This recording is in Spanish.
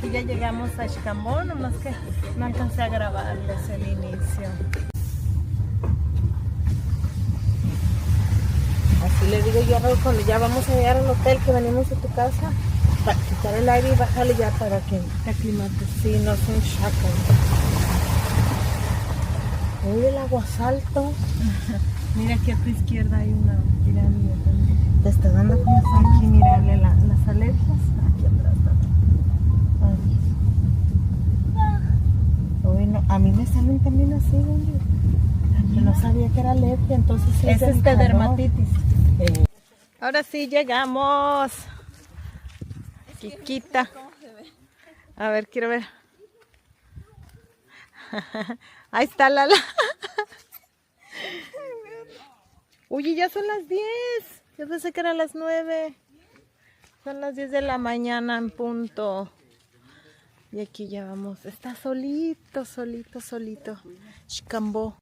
aquí ya llegamos a Xcambo, nomás que no alcancé a grabarles el inicio. Así le digo yo a Raúl cuando ya vamos a llegar al hotel, que venimos a tu casa, para quitar el aire y bajarle ya para que te aclimates. Sí, no es un chacal. Uy, el aguasalto. Mira aquí a tu izquierda hay una pirámide también. Te está dando como está aquí, mirarle las alergias. Aquí atrás también. Uy, no, a mí me salen también así, ¿no? Yo no sabía que era alergia, entonces sí es dermatitis. Ahora sí llegamos. Kikita. A ver, quiero ver. Ahí está Lala. Uy, ya son las 10. Yo pensé que eran las 9. Son las 10 de la mañana en punto. Y aquí ya vamos. Está solito. Xcambo.